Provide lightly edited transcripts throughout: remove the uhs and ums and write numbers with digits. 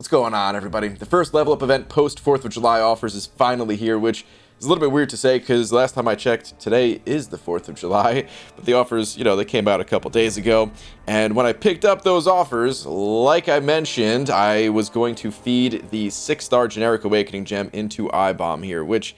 What's going on, everybody? The first level up event post 4th of July offers is finally here, which is a little bit weird to say because last time I checked, today is the 4th of July, but the offers, they came out a couple days ago. And when I picked up those offers, like I mentioned, I was going to feed the 6-star generic awakening gem into I-Bomb here, which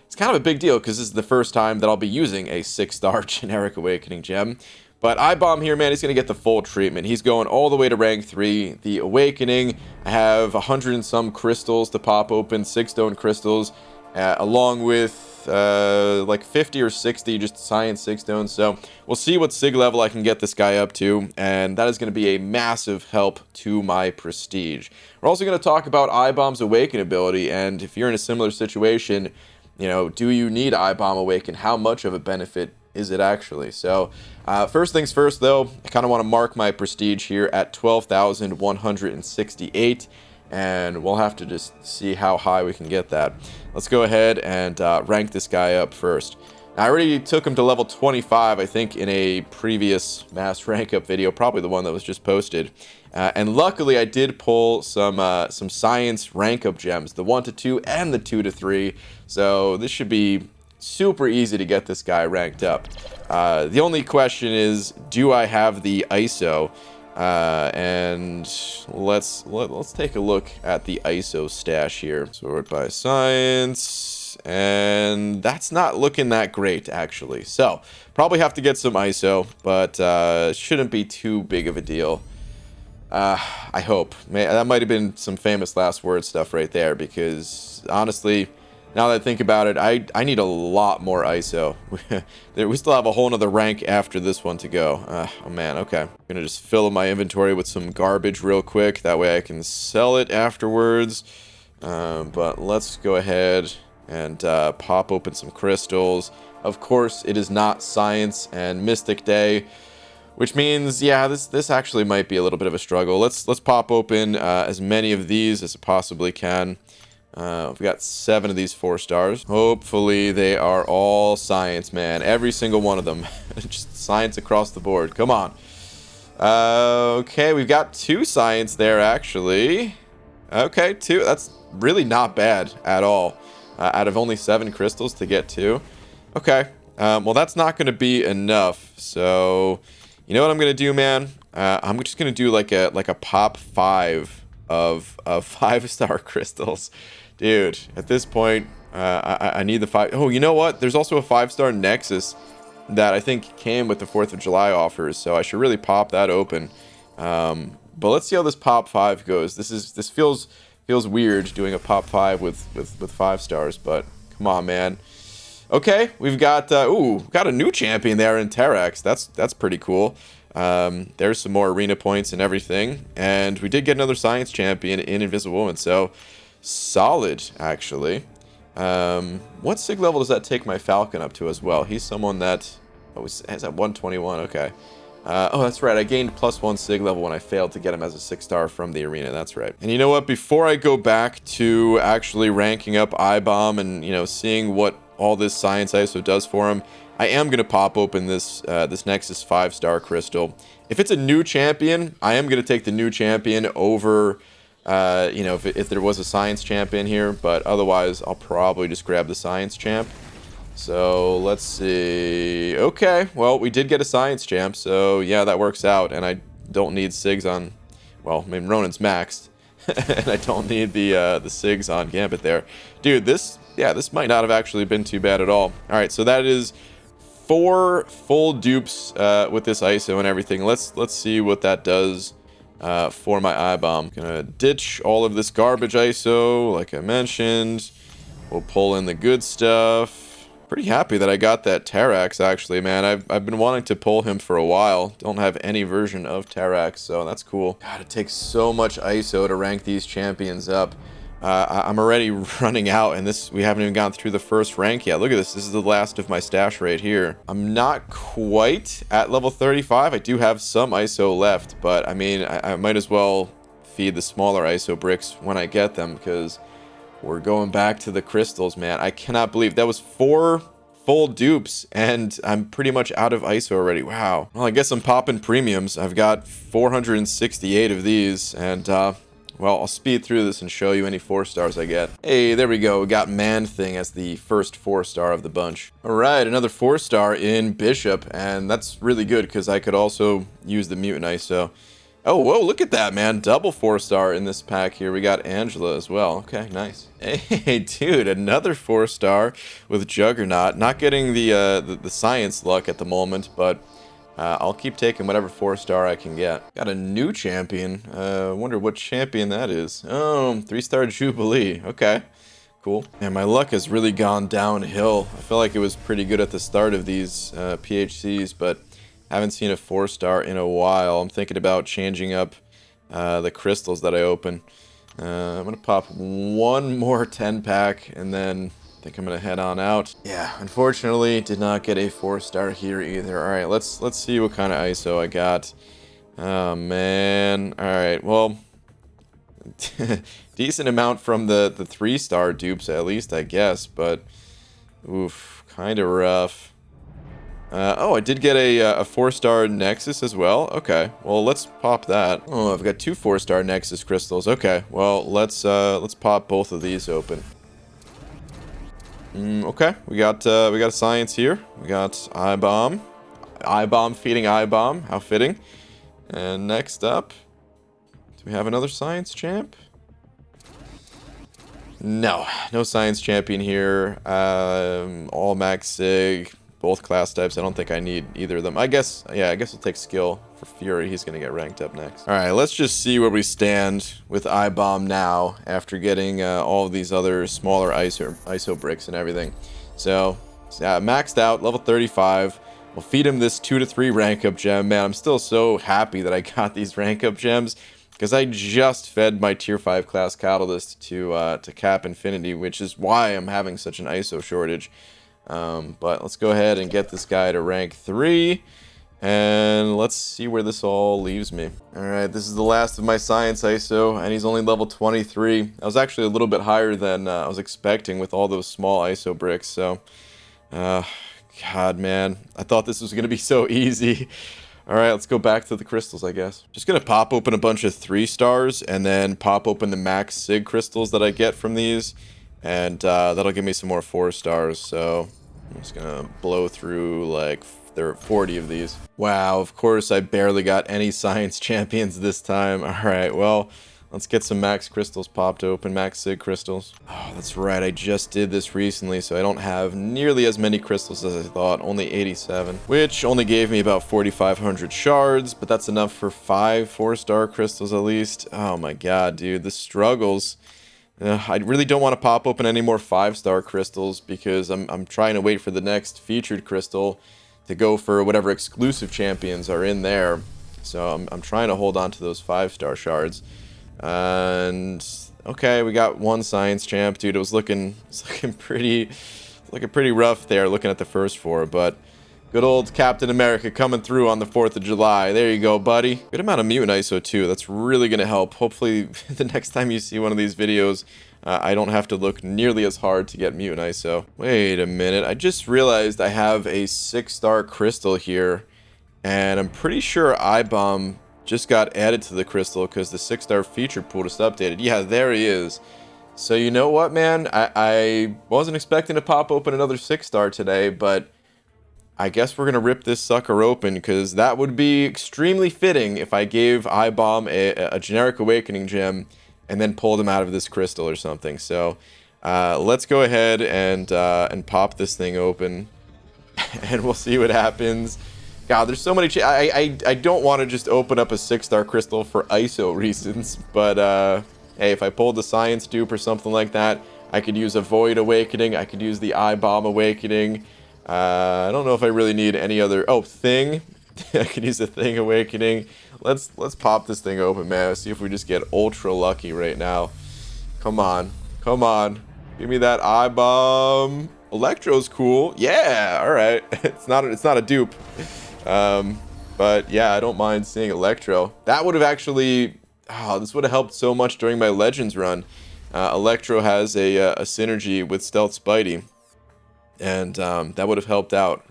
is kind of a big deal because this is the first time that I'll be using a 6-star generic awakening gem. But I-Bomb here, man, he's going to get the full treatment. He's going all the way to rank 3. The Awakening, I have 100 and some crystals to pop open, 6 stone crystals, along with like 50 or 60 just science 6 stones. So we'll see what sig level I can get this guy up to, and that is going to be a massive help to my prestige. We're also going to talk about I-Bomb's Awaken ability, and if you're in a similar situation, do you need I-Bomb Awaken? How much of a benefit is it actually? So first things first, though, I kind of want to mark my prestige here at 12,168, and we'll have to just see how high we can get that. Let's go ahead and rank this guy up first. Now, I already took him to level 25, I think, in a previous mass rank up video, probably the one that was just posted. And luckily, I did pull some science rank up gems, the 1 to 2 and the 2 to 3. So this should be super easy to get this guy ranked up. The only question is, do I have the ISO? And let's take a look at the ISO stash here. Sort by science, and that's not looking that great actually. So probably have to get some ISO, but shouldn't be too big of a deal. I hope. That might have been some famous last word stuff right there, because honestly, now that I think about it, I need a lot more ISO. We still have a whole nother rank after this one to go. Oh man, okay. I'm gonna just fill up my inventory with some garbage real quick. That way I can sell it afterwards. But let's go ahead and pop open some crystals. Of course, it is not Science and Mystic Day, which means, yeah, this actually might be a little bit of a struggle. Let's pop open as many of these as it possibly can. We got 7 of these 4 stars. Hopefully they are all science, man. Every single one of them. Just science across the board. Come on. Okay, we've got 2 science there, actually. Okay, 2. That's really not bad at all. Out of only 7 crystals to get 2. Okay. Well, that's not going to be enough. So, you know what I'm going to do, man? I'm just going to do like a pop 5 of 5-star crystals. Dude, at this point, I need the 5. Oh, you know what? There's also a 5-star Nexus that I think came with the 4th of July offers, so I should really pop that open. But let's see how this pop 5 goes. This feels weird doing a pop 5 with 5 stars, but come on, man. Okay, we've got got a new champion there in Terax. That's pretty cool. There's some more arena points and everything, and we did get another science champion in Invisible Woman, so solid actually. What sig level does that take my Falcon up to as well? He's someone that is at 121. Okay. Oh, that's right, I gained +1 sig level when I failed to get him as a 6-star from the arena. That's right. And you know what, before I go back to actually ranking up I-Bomb and seeing what all this science ISO does for him, I am going to pop open this Nexus 5-star crystal. If it's a new champion, I am going to take the new champion over, if there was a science champion here. But otherwise, I'll probably just grab the science champ. So let's see. Okay, well, we did get a science champ. So yeah, that works out. And I don't need SIGs on, well, I mean, Ronan's maxed. And I don't need the SIGs on Gambit there. Dude, this might not have actually been too bad at all. All right, so that is 4 full dupes with this ISO and everything. Let's see what that does for my I-Bomb. Gonna ditch all of this garbage ISO, like I mentioned. We'll pull in the good stuff. Pretty happy that I got that Terax, actually, man. I've been wanting to pull him for a while. Don't have any version of Terax, so that's cool. God, it takes so much ISO to rank these champions up. I'm already running out, and we haven't even gone through the first rank yet. Look at this. This is the last of my stash right here. I'm not quite at level 35. I do have some ISO left, but I mean, I might as well feed the smaller ISO bricks when I get them, because we're going back to the crystals, man. I cannot believe that was 4 full dupes, and I'm pretty much out of ISO already. Wow. Well, I guess I'm popping premiums. I've got 468 of these, and Well, I'll speed through this and show you any 4 stars I get. Hey, there we go. We got Man Thing as the first 4 star of the bunch. All right, another 4 star in Bishop, and that's really good because I could also use the Mutant ISO. Oh, whoa, look at that, man. Double 4 star in this pack here. We got Angela as well. Okay, nice. Hey, dude, another 4 star with Juggernaut. Not getting the science luck at the moment, but I'll keep taking whatever 4 star I can get. Got a new champion. Wonder what champion that is. Oh, 3 star Jubilee. Okay, cool. And my luck has really gone downhill. I feel like it was pretty good at the start of these PHCs, but haven't seen a 4 star in a while. I'm thinking about changing up the crystals that I open. I'm gonna pop one more 10 pack and then I think I'm gonna head on out. Yeah, unfortunately did not get a 4 star here either. All right, let's see what kind of ISO I got. Oh man. All right, well, decent amount from the 3 star dupes at least, I guess, but oof, kind of rough. Oh, I did get a 4 star Nexus as well. Okay, well, let's pop that. Oh, I've got 2 4 star Nexus crystals. Okay, well, let's pop both of these open. Okay, we got a science here. We got I-Bomb. I-Bomb feeding I-Bomb. How fitting. And next up, do we have another science champ? No, no science champion here. All max sig, both class types. I don't think I need either of them. I guess I'll take skill for Fury. He's gonna get ranked up next. All right, let's just see where we stand with I-Bomb now after getting all of these other smaller ISO bricks and everything. So maxed out, level 35. We'll feed him this 2 to 3 rank up gem. Man, I'm still so happy that I got these rank up gems because I just fed my tier 5 class catalyst to cap infinity, which is why I'm having such an ISO shortage. But let's go ahead and get this guy to rank 3. And let's see where this all leaves me. Alright, this is the last of my science ISO, and he's only level 23. I was actually a little bit higher than I was expecting with all those small ISO bricks, so... God, man. I thought this was going to be so easy. Alright, let's go back to the crystals, I guess. Just going to pop open a bunch of 3 stars, and then pop open the max sig crystals that I get from these. And that'll give me some more 4 stars, so... I'm just going to blow through, like... There are 40 of these. Wow, of course I barely got any science champions this time. Alright, well, let's get some max crystals popped open, max sig crystals. Oh, that's right, I just did this recently, so I don't have nearly as many crystals as I thought, only 87. Which only gave me about 4,500 shards, but that's enough for 5 4-star crystals at least. Oh my god, dude, the struggles. I really don't want to pop open any more 5-star crystals because I'm trying to wait for the next featured crystal to go for whatever exclusive champions are in there. So I'm trying to hold on to those 5-star shards. And okay, we got 1 science champ, dude. It was looking pretty rough there looking at the first 4, but good old Captain America coming through on the 4th of July. There you go, buddy. Good amount of mutant ISO too. That's really gonna help. Hopefully the next time you see one of these videos, I don't have to look nearly as hard to get mutant ISO. Wait a minute, I just realized I have a 6-star crystal here, and I'm pretty sure I-Bomb just got added to the crystal because the 6-star feature pool just updated. Yeah, there he is. So you know what, man? I wasn't expecting to pop open another 6-star today, but I guess we're gonna rip this sucker open because that would be extremely fitting if I gave I-Bomb a generic awakening gem and then pulled him out of this crystal or something. So let's go ahead and pop this thing open and we'll see what happens. God, there's so many I don't want to just open up a 6-star crystal for ISO reasons, but hey, if I pulled the science dupe or something like that, I could use a void awakening, I could use the I-Bomb awakening. I don't know if I really need any other... Oh, thing. I could use a thing awakening. Let's pop this thing open, man. See if we just get ultra lucky right now. Come on. Come on. Give me that I-Bomb. Electro's cool. Yeah, alright. It's not a dupe. But yeah, I don't mind seeing Electro. That would have actually... Oh, this would have helped so much during my Legends run. Electro has a synergy with Stealth Spidey. And that would have helped out,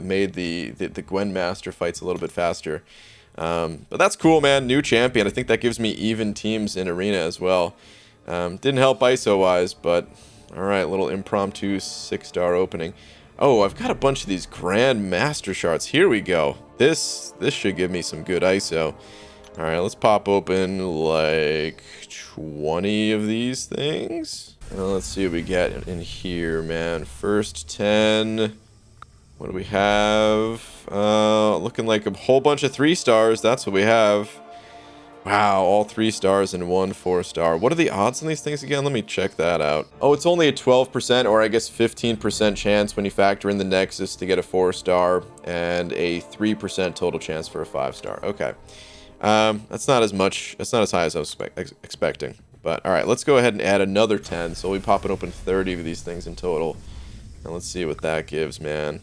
made the Gwen Master fights a little bit faster. But that's cool, man. New champion. I think that gives me even teams in arena as well. Didn't help ISO-wise, but alright, little impromptu 6-star opening. Oh, I've got a bunch of these Grand Master Shards. Here we go. This should give me some good ISO. Alright, let's pop open like 20 of these things. And let's see what we get in here, man. First 10. What do we have? Looking like a whole bunch of 3-stars. That's what we have. Wow, all 3 stars and 1 4-star. What are the odds on these things again? Let me check that out. Oh, it's only a 12% or I guess 15% chance when you factor in the Nexus to get a 4-star and a 3% total chance for a 5-star. Okay. That's not as much. That's not as high as I was expecting. But all right, let's go ahead and add another 10. So we pop it open 30 of these things in total. And let's see what that gives, man.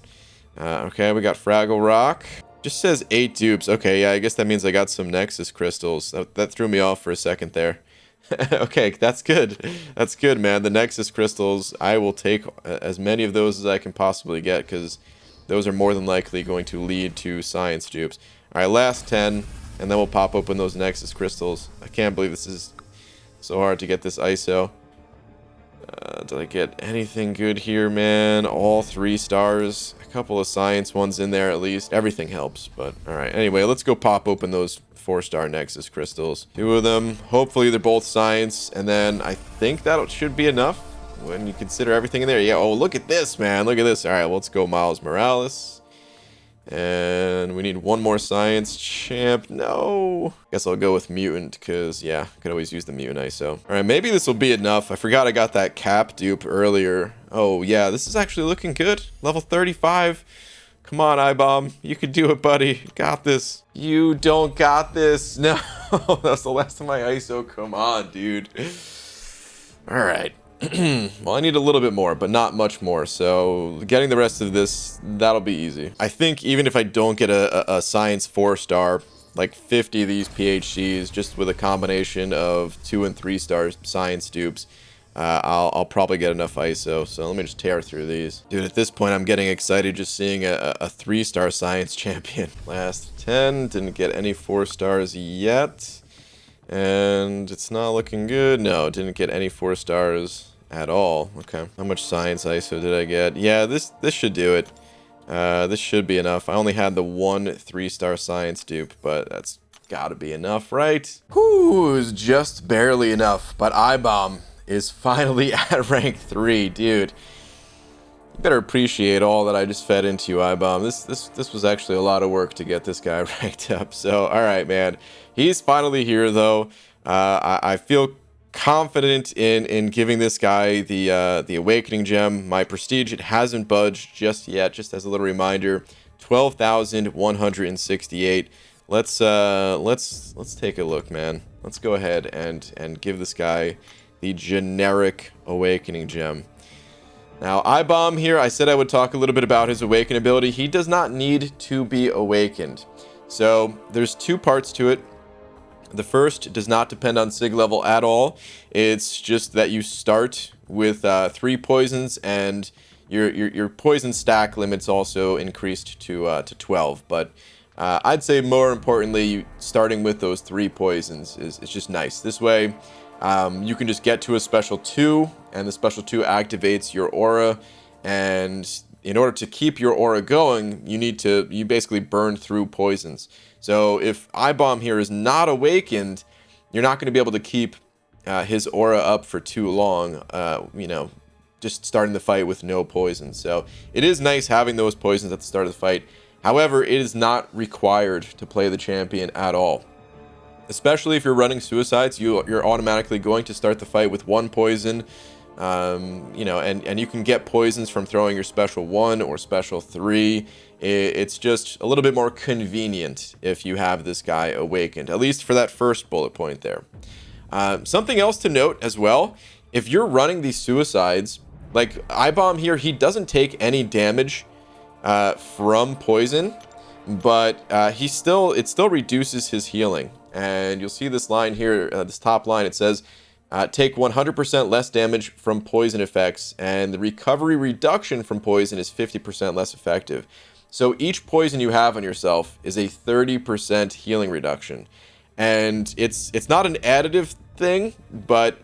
Okay, we got Fraggle Rock. Just says 8 dupes. Okay, yeah, I guess that means I got some Nexus crystals. That threw me off for a second there. Okay, that's good. That's good, man. The Nexus crystals, I will take as many of those as I can possibly get because those are more than likely going to lead to science dupes. All right, last 10, and then we'll pop open those Nexus crystals. I can't believe this is so hard to get this ISO. Did I get anything good here, man? All 3 stars. A couple of science ones in there at least. Everything helps, but alright. Anyway, let's go pop open those 4-star Nexus crystals. 2 of them. Hopefully they're both science. And then I think that should be enough when you consider everything in there. Yeah, oh, look at this, man. Look at this. Alright, well, let's go Miles Morales. And we need 1 more science champ. No. Guess I'll go with mutant because, yeah, I could always use the mutant ISO. All right, maybe this will be enough. I forgot I got that cap dupe earlier. Oh, yeah, this is actually looking good. Level 35. Come on, iBomb. You can do it, buddy. Got this. You don't got this. No. That's the last of my ISO. Come on, dude. All right. Well, I need a little bit more, but not much more. So getting the rest of this, that'll be easy. I think even if I don't get a science 4-star, like 50 of these PHCs, just with a combination of 2 and 3-star science dupes, I'll probably get enough ISO. So let me just tear through these. Dude, at this point, I'm getting excited just seeing a 3-star science champion. Last 10, didn't get any 4-stars yet. And it's not looking good. No, didn't get any 4-stars at all. Okay. How much science ISO did I get? Yeah, this should do it. This should be enough. I only had the 1 3-star science dupe, but that's gotta be enough, right? Whew, it was just barely enough. But iBomb is finally at rank 3, dude. You better appreciate all that I just fed into you, iBomb. This was actually a lot of work to get this guy ranked up. So, all right, man. He's finally here, though. I feel confident in giving this guy the Awakening Gem. My prestige, it hasn't budged just yet. Just as a little reminder, 12,168. Let's take a look, man. Let's go ahead and give this guy the generic Awakening Gem. Now, iBomb here, I said I would talk a little bit about his Awaken ability. He does not need to be awakened. So, there's 2 parts to it. The first does not depend on Sig level at all. It's just that you start with 3 poisons, and your poison stack limit's also increased to 12. But I'd say more importantly, starting with those 3 poisons is just nice. This way, you can just get to a special 2, and the special 2 activates your aura, and in order to keep your aura going, you basically burn through poisons. So if iBomb here is not awakened, you're not going to be able to keep his aura up for too long, just starting the fight with no poison. So it is nice having those poisons at the start of the fight. However, it is not required to play the champion at all. Especially if you're running suicides, you're automatically going to start the fight with 1 poison. And you can get poisons from throwing your special 1 or special 3. It's just a little bit more convenient if you have this guy awakened, at least for that first bullet point there. Something else to note as well, if you're running these suicides, like iBomb here, he doesn't take any damage from poison, but it still reduces his healing. And you'll see this line here, this top line, it says, take 100% less damage from poison effects, and the recovery reduction from poison is 50% less effective. So each poison you have on yourself is a 30% healing reduction. And it's not an additive thing, but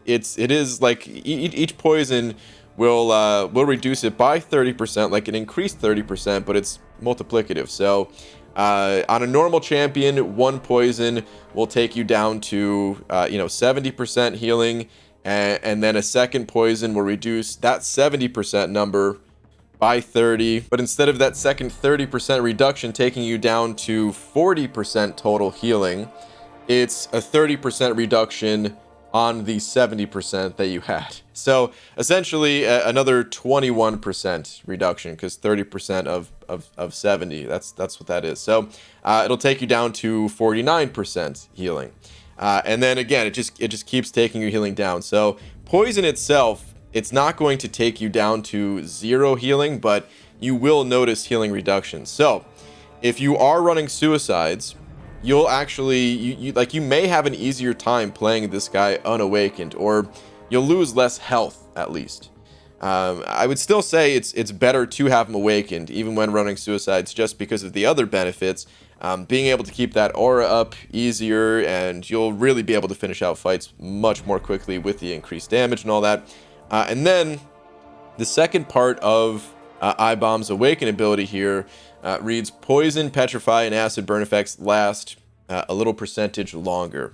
it is like each poison will reduce it by 30%, like an increased 30%, but it's multiplicative. So on a normal champion, one poison will take you down to 70% healing, and then a second poison will reduce that 70% number by 30. But instead of that second 30% reduction taking you down to 40% total healing, it's a 30% reduction on the 70% that you had. So essentially another 21% reduction, because 30% of 70, that's what that is. So it'll take you down to 49% healing. And then again, it just keeps taking your healing down. So poison itself, it's not going to take you down to 0 healing, but you will notice healing reductions. So if you are running suicides, you'll actually you may have an easier time playing this guy unawakened, or you'll lose less health at least. I would still say it's better to have him awakened even when running suicides, just because of the other benefits. Being able to keep that aura up easier, and you'll really be able to finish out fights much more quickly with the increased damage and all that. And then the second part of iBomb's awaken ability here reads: poison, petrify, and acid burn effects last a little percentage longer.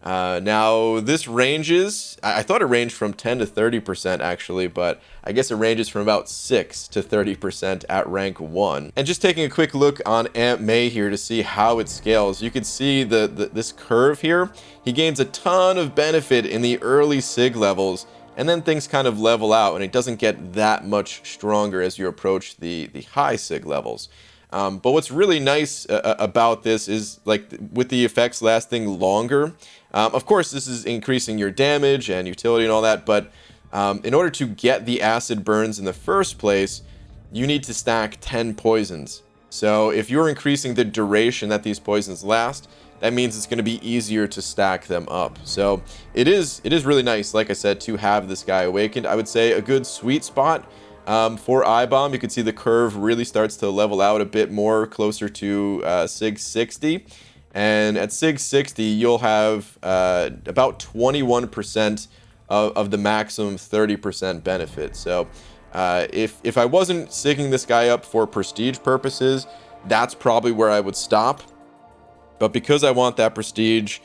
Now this ranges, I thought it ranged from 10 to 30% actually, but I guess it ranges from about 6 to 30% at rank 1. And just taking a quick look on Aunt May here to see how it scales, you can see this curve here. He gains a ton of benefit in the early SIG levels, and then things kind of level out, and it doesn't get that much stronger as you approach the high SIG levels. But what's really nice about this is, like, with the effects lasting longer, of course this is increasing your damage and utility and all that, but in order to get the acid burns in the first place, you need to stack 10 poisons. So if you're increasing the duration that these poisons last, that means it's going to be easier to stack them up. So it is really nice, like I said, to have this guy awakened. I would say a good sweet spot for iBomb. You can see the curve really starts to level out a bit more, closer to SIG 60. And at SIG 60, you'll have about 21% of the maximum 30% benefit. So if I wasn't SIGing this guy up for prestige purposes, that's probably where I would stop. But because I want that prestige,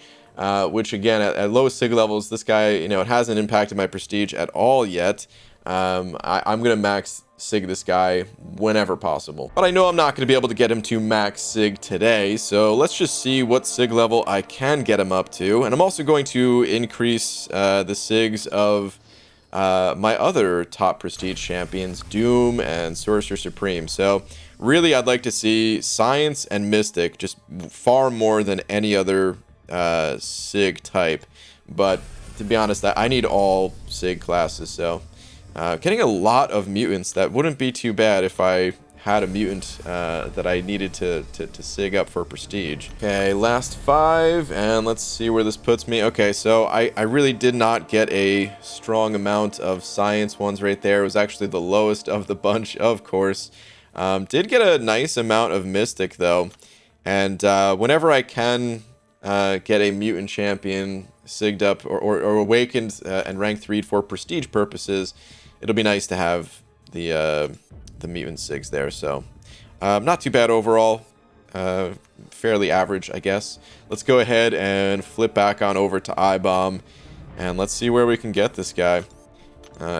which again, at lowest SIG levels, this guy, it hasn't impacted my prestige at all yet. I'm going to max SIG this guy whenever possible. But I know I'm not going to be able to get him to max SIG today, so let's just see what SIG level I can get him up to. And I'm also going to increase the SIGs of my other top prestige champions, Doom and Sorcerer Supreme. So really, I'd like to see Science and Mystic just far more than any other SIG type. But to be honest, I need all SIG classes, so getting a lot of mutants, that wouldn't be too bad if I had a mutant that I needed to SIG up for prestige. Okay, last 5, and let's see where this puts me. Okay, so I really did not get a strong amount of Science ones right there. It was actually the lowest of the bunch, of course. Did get a nice amount of Mystic, though. And whenever I can get a mutant champion SIG'd up or awakened and rank 3'd for prestige purposes, it'll be nice to have the mutant SIGs there. So not too bad overall. Fairly average, I guess. Let's go ahead and flip back on over to iBomb, and let's see where we can get this guy.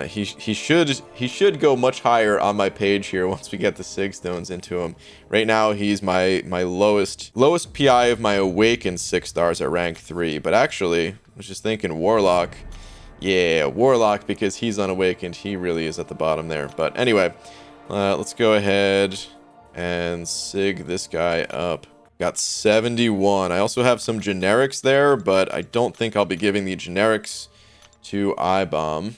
He should go much higher on my page here once we get the SIG stones into him. Right now he's my lowest PI of my awakened 6 stars at rank 3. But actually, I was just thinking Warlock. Yeah, Warlock, because he's unawakened, he really is at the bottom there. But anyway, let's go ahead and SIG this guy up. Got 71. I also have some generics there, but I don't think I'll be giving the generics to iBomb.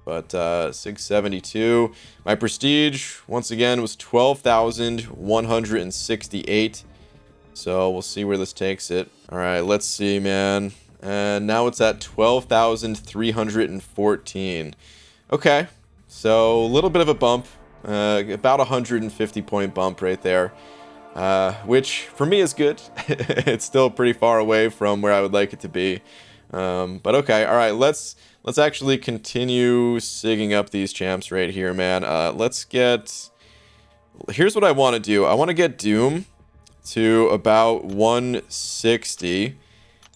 But SIG 72. My prestige, once again, was 12,168. So we'll see where this takes it. All right, let's see, man. And now it's at 12,314. Okay, so a little bit of a bump. About 150 point bump right there, which for me is good. It's still pretty far away from where I would like it to be. But okay, all right, let's actually continue sigging up these champs right here, man. Here's what I want to do. I want to get Doom to about 160,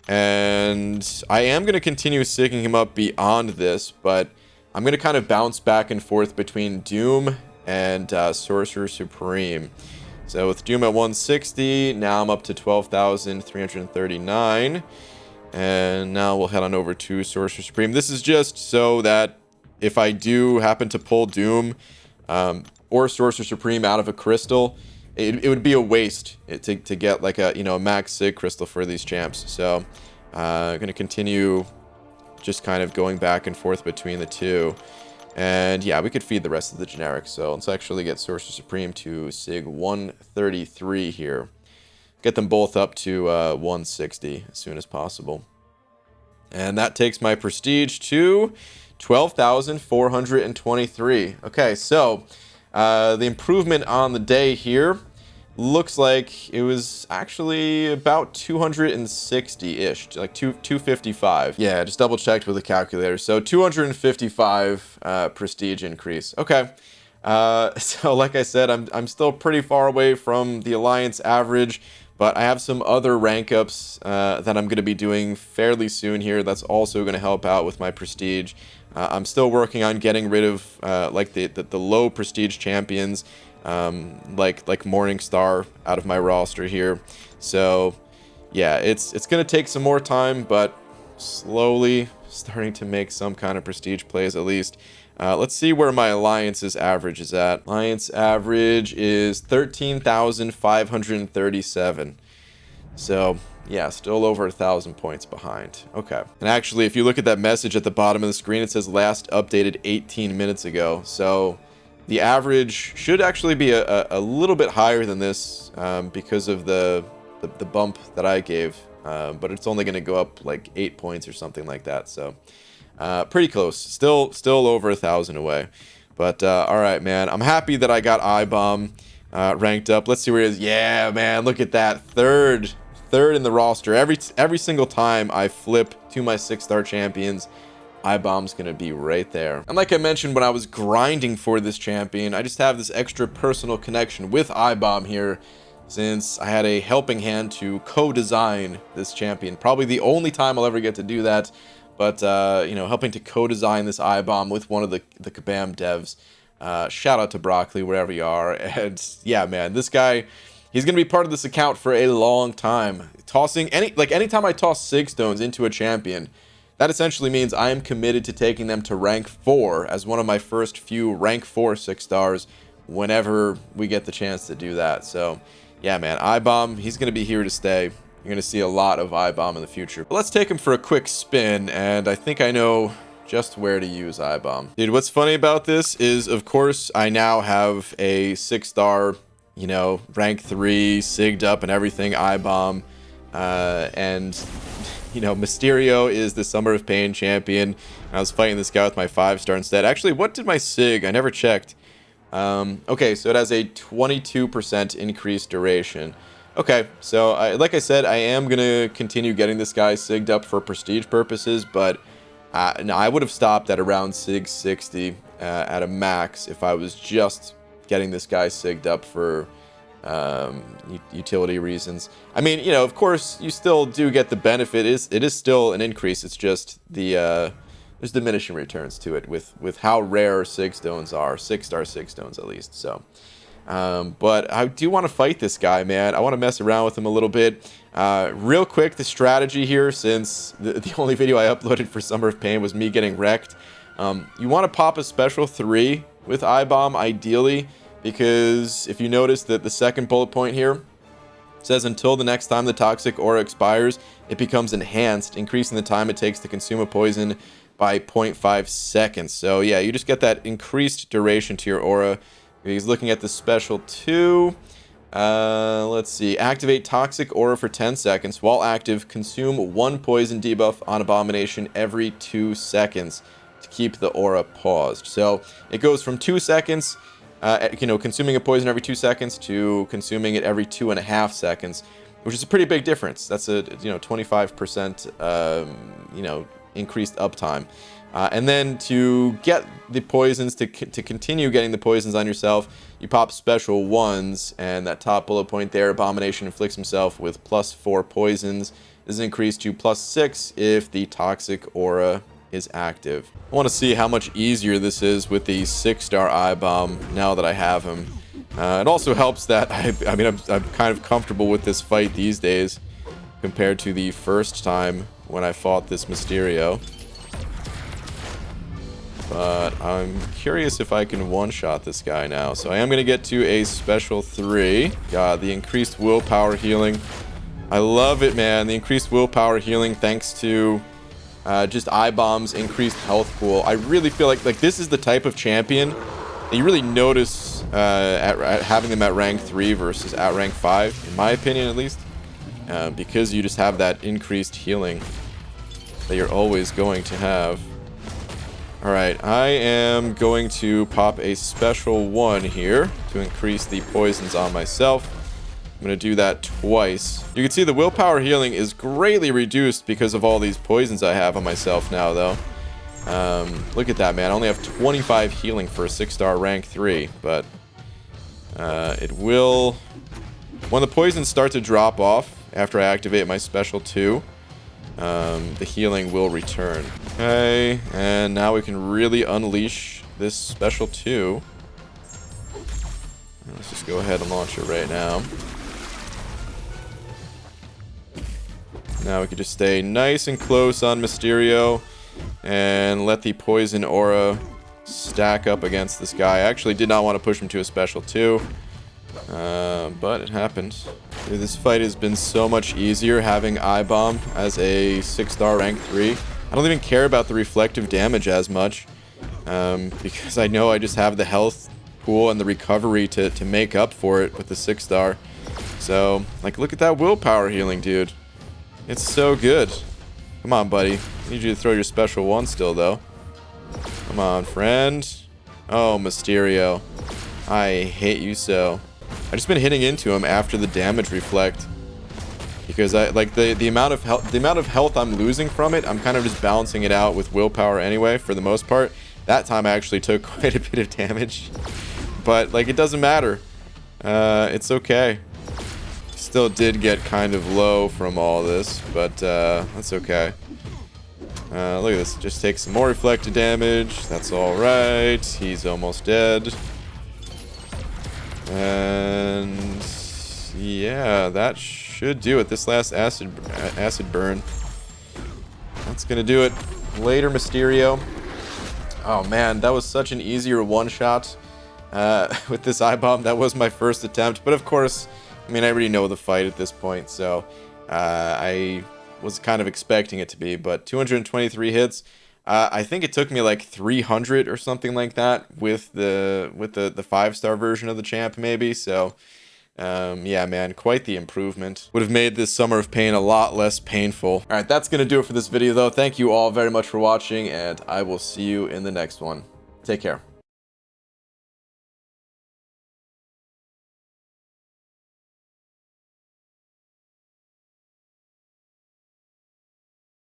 and I am going to continue sigging him up beyond this, but I'm going to kind of bounce back and forth between Doom and Sorcerer Supreme. So with Doom at 160, now I'm up to 12,339. And now we'll head on over to Sorcerer Supreme. This is just so that if I do happen to pull Doom or Sorcerer Supreme out of a crystal, it would be a waste to get like a max sig crystal for these champs. So I'm going to continue just kind of going back and forth between the two. And yeah, we could feed the rest of the generics. So let's actually get Sorcerer Supreme to sig 133 here. Get them both up to 160 as soon as possible. And that takes my prestige to 12,423. Okay, so the improvement on the day here looks like it was actually about 260-ish, like 255. Yeah, just double checked with the calculator. So 255 prestige increase. Okay. So like I said, I'm still pretty far away from the Alliance average, but I have some other rank ups that I'm going to be doing fairly soon here. That's also going to help out with my prestige. I'm still working on getting rid of like the low prestige champions, like Morningstar out of my roster here. So yeah, it's going to take some more time, but slowly starting to make some kind of prestige plays at least. Let's see where my Alliance's average is at. Alliance average is 13,537. So, yeah, still over 1,000 points behind. Okay. And actually, if you look at that message at the bottom of the screen, it says last updated 18 minutes ago. So, the average should actually be a little bit higher than this because of the bump that I gave. But it's only going to go up like 8 points or something like that. So, pretty close. Still over 1,000 away. But all right, man. I'm happy that I got I-Bomb ranked up. Let's see where it is. Yeah, man. Look at that. Third in the roster. Every single time I flip to my 6-star champions, I-Bomb's gonna be right there. And like I mentioned when I was grinding for this champion, I just have this extra personal connection with I-Bomb here, since I had a helping hand to co-design this champion. Probably the only time I'll ever get to do that. But, helping to co-design this I-Bomb with one of the Kabam devs. Shout out to Broccoli, wherever you are. And, yeah, man, this guy, he's going to be part of this account for a long time. Anytime I toss Sig Stones into a champion, that essentially means I am committed to taking them to rank 4 as one of my first few rank 4 6-stars whenever we get the chance to do that. So, yeah, man, I-Bomb, he's going to be here to stay. You're going to see a lot of I-Bomb in the future. But let's take him for a quick spin, and I think I know just where to use I-Bomb. Dude, what's funny about this is, of course, I now have a 6-star, rank 3, sigged up and everything, I-Bomb. And, Mysterio is the Summer of Pain champion. I was fighting this guy with my 5-star instead. Actually, what did my sig? I never checked. Okay, so it has a 22% increased duration. Okay, so like I said, I am going to continue getting this guy sigged up for prestige purposes, but no, I would have stopped at around sig 60 at a max if I was just getting this guy sigged up for utility reasons. I mean, of course, you still do get the benefit. It is still an increase. It's just there's diminishing returns to it with how rare Sig Stones are, 6-star Sig Stones at least, so... but I do want to fight this guy, man. I want to mess around with him a little bit. Real quick, the strategy here, since the only video I uploaded for Summer of Pain was me getting wrecked. You want to pop a special 3 with I-Bomb, ideally, because if you notice that the second bullet point here says until the next time the toxic aura expires, it becomes enhanced, increasing the time it takes to consume a poison by 0.5 seconds. So yeah, you just get that increased duration to your aura. He's looking at the special 2. Let's see. Activate Toxic Aura for 10 seconds. While active, consume 1 poison debuff on Abomination every 2 seconds to keep the aura paused. So it goes from 2 seconds consuming a poison every 2 seconds to consuming it every 2.5 seconds, which is a pretty big difference. That's a 25% increased uptime. And then to get the poisons, to continue getting the poisons on yourself, you pop special ones, and that top bullet point there, Abomination inflicts himself with +4 poisons. This is increased to +6 if the toxic aura is active. I want to see how much easier this is with the 6-star eye bomb now that I have him. It also helps that I'm kind of comfortable with this fight these days compared to the first time when I fought this Mysterio. But I'm curious if I can one-shot this guy now. So I am going to get to a special 3. God, the increased willpower healing. I love it, man. The increased willpower healing thanks to just eye bombs, increased health pool. I really feel like this is the type of champion that you really notice at having them at rank 3 versus at rank 5, in my opinion at least. Because you just have that increased healing that you're always going to have. Alright, I am going to pop a special 1 here to increase the poisons on myself. I'm going to do that twice. You can see the willpower healing is greatly reduced because of all these poisons I have on myself now, though. Look at that, man. I only have 25 healing for a 6-star rank 3, but it will... When the poisons start to drop off after I activate my special 2, the healing will return. Okay, and now we can really unleash this special 2. Let's just go ahead and launch it right now. Now we can just stay nice and close on Mysterio and let the poison aura stack up against this guy. I actually did not want to push him to a special 2, but it happened. Dude, this fight has been so much easier having Eye Bomb as a 6-star rank 3. I don't even care about the reflective damage as much, because I know I just have the health pool and the recovery to make up for it with the 6-star. So, look at that willpower healing, dude. It's so good. Come on, buddy. I need you to throw your special 1 still, though. Come on, friend. Oh, Mysterio. I hate you so. I've just been hitting into him after the damage reflect. Because the amount of health I'm losing from it, I'm kind of just balancing it out with willpower anyway, for the most part. That time I actually took quite a bit of damage. But, it doesn't matter. It's okay. Still did get kind of low from all this, but that's okay. Look at this. Just take some more reflected damage. That's alright. He's almost dead. And yeah, that should do it. This last acid burn. That's gonna do it. Later, Mysterio. Oh man, that was such an easier one-shot with this eye bomb. That was my first attempt, but of course, I already know the fight at this point, so I was kind of expecting it to be. But 223 hits. I think it took me like 300 or something like that with the 5-star version of the champ, maybe. So yeah, man, quite the improvement. Would have made this Summer of Pain a lot less painful. All right, that's gonna do it for this video, though. Thank you all very much for watching, and I will see you in the next one. Take care.